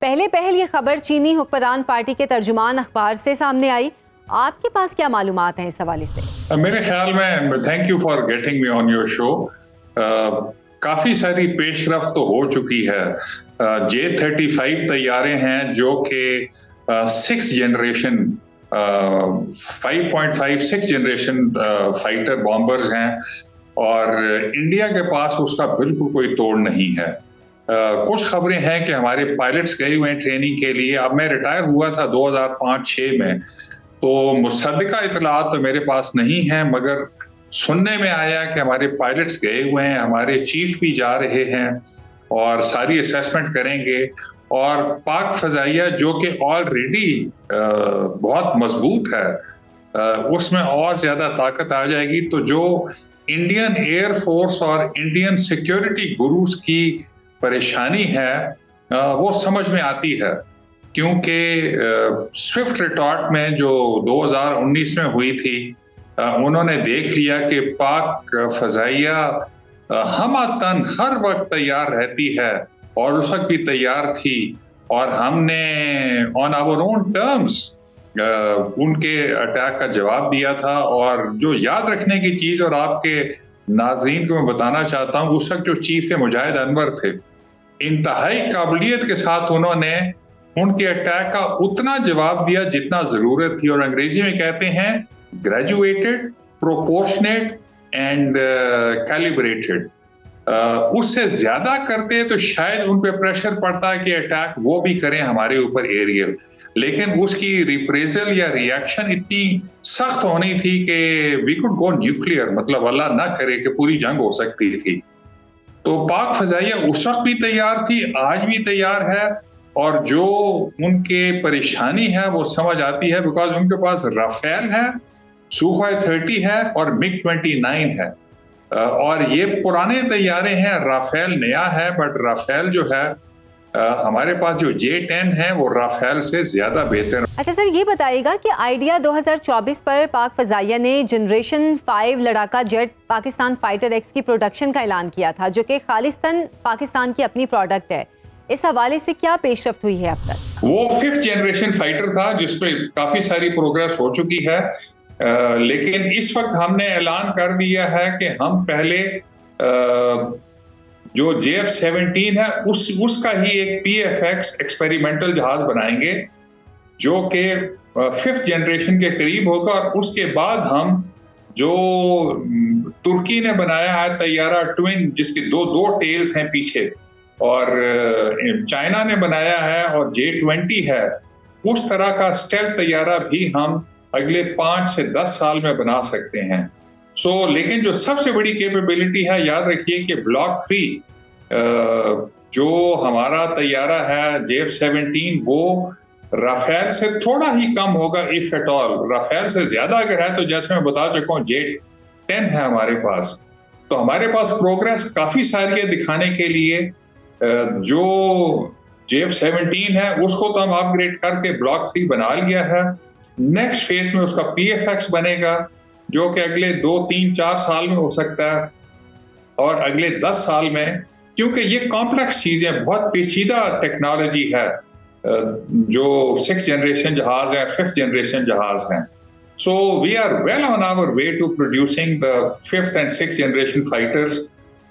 پہلے پہل یہ خبر چینی حکمران پارٹی کے ترجمان اخبار سے سامنے آئی. آپ کے پاس کیا معلومات ہیں اس حوالے سے؟ میرے خیال میں thank you for getting me on your show. کافی ساری پیش رفت تو ہو چکی ہے. J-35 طیارے ہیں جو کہ 6 جنریشن 5.5 جنریشن فائٹر بامبرز ہیں اور انڈیا کے پاس اس کا بالکل کوئی توڑ نہیں ہے. کچھ خبریں ہیں کہ ہمارے پائلٹس گئے ہوئے ہیں ٹریننگ کے لیے. اب میں ریٹائر ہوا تھا 2005-6 میں، تو مصدقہ اطلاعات تو میرے پاس نہیں ہیں، مگر سننے میں آیا کہ ہمارے پائلٹس گئے ہوئے ہیں، ہمارے چیف بھی جا رہے ہیں اور ساری اسیسمنٹ کریں گے. اور پاک فضائیہ جو کہ آلریڈی بہت مضبوط ہے، اس میں اور زیادہ طاقت آ جائے گی. تو جو انڈین ایئر فورس اور انڈین سیکیورٹی گروز کی پریشانی ہے وہ سمجھ میں آتی ہے، کیونکہ سوئفٹ ریٹارٹ میں جو 2019 میں ہوئی تھی، انہوں نے دیکھ لیا کہ پاک فضائیہ ہمہ ہر وقت تیار رہتی ہے اور اس وقت بھی تیار تھی، اور ہم نے آن آور اون ٹرمز ان کے اٹیک کا جواب دیا تھا. اور جو یاد رکھنے کی چیز، اور آپ کے ناظرین کو میں بتانا چاہتا ہوں، اس وقت جو چیف تھے مجاہد انور تھے، انتہائی قابلیت کے ساتھ انہوں نے ان کے اٹیک کا اتنا جواب دیا جتنا ضرورت تھی. اور انگریزی میں کہتے ہیں گریجویٹڈ، پروپورشنیٹ اینڈ کیلیبریٹڈ. اس سے زیادہ کرتے تو شاید ان پہ پریشر پڑتا کہ اٹیک وہ بھی کریں ہمارے اوپر ایریل، لیکن اس کی ریپریزل یا ریاکشن اتنی سخت ہونی تھی کہ وی کوڈ گو نیوکلیئر، مطلب اللہ نہ کرے کہ پوری جنگ ہو سکتی تھی. تو پاک فضائیہ اس وقت بھی تیار تھی، آج بھی تیار ہے، اور جو ان کے پریشانی ہے وہ سمجھ آتی ہے، بیکاز ان کے پاس رافیل ہے، سوخوئی 30 ہے اور MiG 29 ہے. اور یہ پرانے طیارے ہیں، رافیل نیا ہے، بٹ رافیل جو ہے ہمارے پاس جو J-10 ہے وہ رافیل سے زیادہ بہتر. اچھا سر، یہ بتائیے گا کہ آئیڈیا 2024 پر پاک فضائیہ نے جنریشن 5 لڑاکا جیٹ پاکستان فائٹر ایکس کی پروڈکشن کا اعلان کیا تھا، جو کہ خالصتاً پاکستان کی اپنی پروڈکٹ ہے. اس حوالے سے کیا پیش رفت ہوئی ہے اب تک؟ وہ 5th جنریشن فائٹر تھا جس پہ کافی ساری پروگریس ہو چکی ہے، لیکن اس وقت ہم نے اعلان کر دیا ہے کہ ہم پہلے جو JF-17 ہے اس کا ہی ایک PFX ایکسپیریمنٹل جہاز بنائیں گے، جو کہ 5th جنریشن کے قریب ہوگا. اور اس کے بعد ہم جو ترکی نے بنایا ہے طیارہ ٹوین، جس کے دو ٹیلز ہیں پیچھے، اور چائنا نے بنایا ہے اور J-20 ہے، اس طرح کا اسٹیلتھ طیارہ بھی ہم اگلے 5 سے 10 سال میں بنا سکتے ہیں. لیکن جو سب سے بڑی کیپیبلٹی ہے، یاد رکھیے کہ بلاک 3 جو ہمارا طیارہ ہے JF-17، وہ رافیل سے تھوڑا ہی کم ہوگا if at all. رافیل سے زیادہ اگر ہے تو جیسے میں بتا چکا ہوں J-10 ہے ہمارے پاس. تو ہمارے پاس پروگریس کافی ساری ہے دکھانے کے لیے. جو JF-17 ہے اس کو تو ہم اپ گریڈ کر کے بلاک 3 بنا لیا ہے. نیکسٹ فیز میں اس کا PFX بنے گا، جو کہ اگلے 2 3 4 سال میں ہو سکتا ہے، اور اگلے 10 سال میں، کیونکہ یہ کمپلیکس چیزیں، بہت پیچیدہ ٹیکنالوجی ہے. جو 6 جنریشن جہاز ہے، 5th جنریشن جہاز ہیں. So we are well on our way to producing the 5th and 6th generation fighters.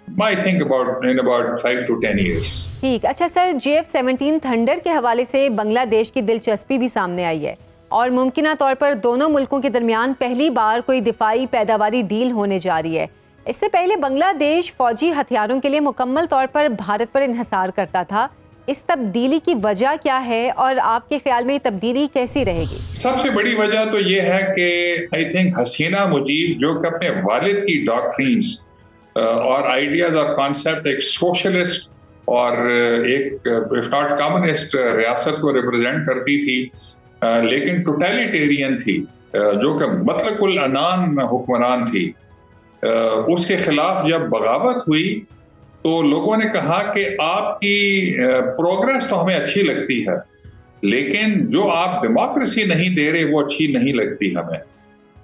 I think in about 5 to 10 years. ٹھیک. اچھا سر، JF-17 تھنڈر کے حوالے سے بنگلہ دیش کی دلچسپی بھی سامنے آئی ہے، اور ممکنہ طور پر دونوں ملکوں کے درمیان پہلی بار کوئی دفاعی پیداواری ڈیل ہونے جا رہی ہے. اس سے پہلے بنگلہ دیش فوجی ہتھیاروں کے لیے مکمل طور پر بھارت پر انحصار کرتا تھا. اس تبدیلی کی وجہ کیا ہے، اور آپ کے خیال میں یہ تبدیلی کیسی رہے گی؟ سب سے بڑی وجہ تو یہ ہے کہ آئی تھنک حسینہ مجیب، جو کہ اپنے والد کی ڈاکٹرینز اور آئیڈیاز اور کانسیپٹ ایک سوشلسٹ اور ایک if not کمیونسٹ ریاست کو ریپرزینٹ کرتی تھی، لیکن ٹوٹیلیٹیرین تھی، جو کہ مطلق العنان حکمران تھی. اس کے خلاف جب بغاوت ہوئی تو لوگوں نے کہا کہ آپ کی پروگریس تو ہمیں اچھی لگتی ہے، لیکن جو آپ ڈیموکریسی نہیں دے رہے وہ اچھی نہیں لگتی ہمیں.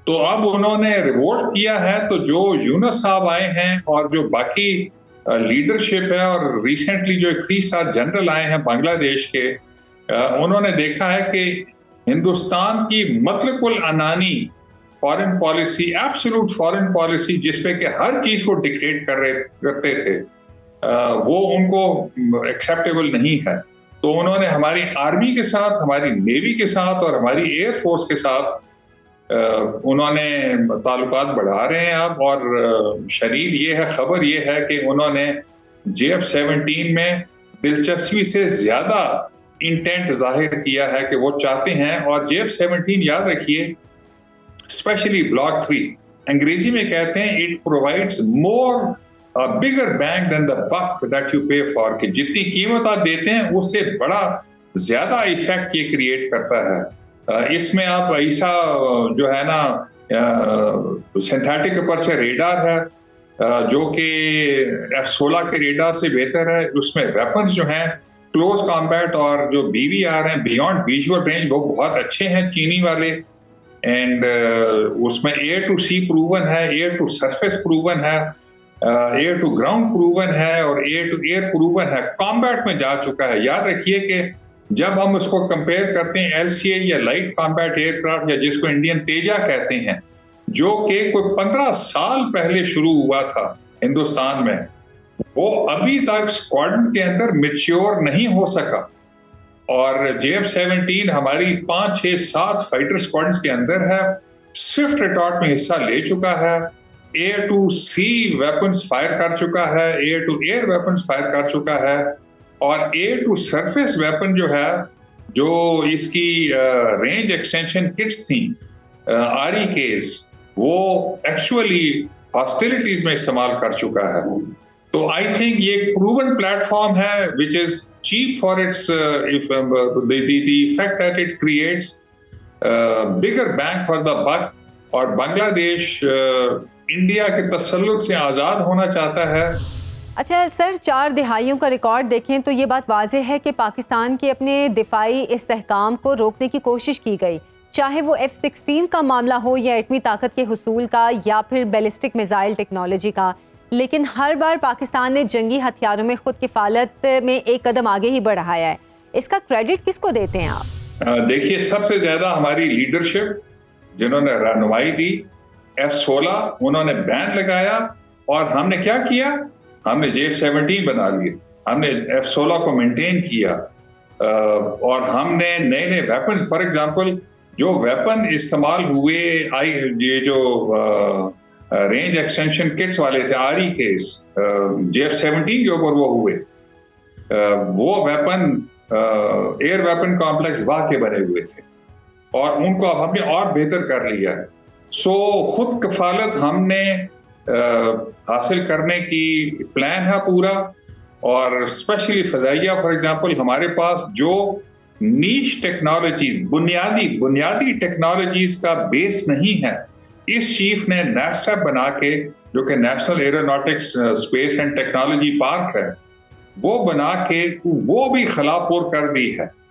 تو اب انہوں نے ریوولٹ کیا ہے. تو جو یونس صاحب آئے ہیں اور جو باقی لیڈرشپ ہے، اور ریسنٹلی جو ایک 3 اسٹار جنرل آئے ہیں بنگلہ دیش کے، انہوں نے دیکھا ہے کہ ہندوستان کی مطلق العنانی foreign policy, absolute foreign policy, جس پہ کہ ہر چیز کو ڈکٹیٹ کرتے تھے، وہ ان کو ایکسیپٹیبل نہیں ہے. تو انہوں نے ہماری آرمی کے ساتھ، ہماری نیوی کے ساتھ اور ہماری ایئر فورس کے ساتھ انہوں نے تعلقات بڑھا رہے ہیں اب. اور شدید یہ ہے، خبر یہ ہے کہ انہوں نے JF-17 میں دلچسپی سے زیادہ انٹینٹ ظاہر کیا ہے کہ وہ چاہتے ہیں. اور JF-17 یاد رکھیے، اسپیشلی بلاک 3، انگریزی میں کہتے ہیں it provides more bigger bang than the buck that you pay for, کہ جتنی قیمت آپ دیتے ہیں اس سے بڑا زیادہ ایفیکٹ یہ کریٹ کرتا ہے. اس میں آپ ایسا جو ہے نا سنتھیٹک اوپر سے ریڈار ہے جو کہ F-16 کے ریڈار سے بہتر ہے. اس میں ویپنز جو ہیں کلوز کامبیٹ اور جو BVR ہیں بیونڈ ویژول رینج، وہ بہت اچھے ہیں چینی والے. اینڈ اس میں ایئر ٹو سی پروون ہے، ایئر ٹو سرفیس پروون ہے، ایئر ٹو گراؤنڈ پروون ہے اور ایئر ٹو ایئر پروون ہے. کامبیٹ میں جا چکا ہے. یاد رکھیے کہ جب ہم اس کو کمپیئر کرتے ہیں LCA یا لائٹ کامبیٹ ایئر کرافٹ، یا جس کو انڈین تیجا کہتے ہیں، جو کہ کوئی 15 سال پہلے شروع ہوا تھا ہندوستان میں، وہ ابھی تک اسکواڈرن کے اندر میچیور نہیں ہو سکا. اور JF-17 ہماری 5 6 7 فائٹر اسکواڈرنز کے اندر ہے. سوئفٹ ریٹارٹ میں حصہ لے چکا ہے، air to sea weapons fire کر چکا ہے، air to air weapons fire کر چکا ہے، اور ایئر ٹو سرفیس ویپن جو ہے، جو اس کی رینج ایکسٹینشن کٹس تھیں REKs، وہ ایکچولی ہاسٹیلٹیز میں استعمال کر چکا ہے. تو آئی تھنک یہ ایک پروون پلیٹ فارم ہے which is cheap for its the effect that it creates, bigger bang for the buck. اور بنگلہ دیش انڈیا کے تسلط سے آزاد ہونا چاہتا ہے. اچھا سر، 4 دہائیوں کا ریکارڈ دیکھیں تو یہ بات واضح ہے کہ پاکستان کے اپنے دفاعی استحکام کو روکنے کی کوشش کی گئی، چاہے وہ F-16 کا معاملہ ہو یا ایٹمی طاقت کے حصول کا یا پھر بیلسٹک میزائل ٹیکنالوجی کا. لیکن ہر بار پاکستان نے جنگی ہتھیاروں میں خود کفالت میں ایک قدم آگے ہی بڑھایا ہے. اس کا کریڈٹ کس کو دیتے ہیں آپ؟ دیکھیے، سب سے زیادہ ہماری لیڈرشپ جنہوں نے رہنمائی دی. F-16 انہوں نے بین لگایا، اور ہم نے کیا کیا؟ ہم نے JF-17 بنا لیے، ہم نے F-16 کو مینٹین کیا، اور ہم نے نئے نئے ویپن، فار ایگزامپل جو ویپن استعمال ہوئے، یہ جو رینج ایکسٹینشن کٹس والے تھے REKs، JF-17 کے اوپر وہ ہوئے، وہ ویپن ایئر ویپن کمپلیکس واہ کے بنے ہوئے تھے، اور ان کو اب ہم نے اور بہتر کر لیا ہے. سو خود کفالت ہم نے حاصل کرنے کی پلان ہے پورا. اور اسپیشلی فضائیہ، فار ایگزامپل ہمارے پاس جو نیش ٹیکنالوجیز، بنیادی ٹیکنالوجیز کا بیس نہیں ہے، اس چیف نے نیسٹا بنا کے، جو کہ national aeronautics space and technology park ہے، وہ بنا کے وہ بھی خلا پور کر دی ہے.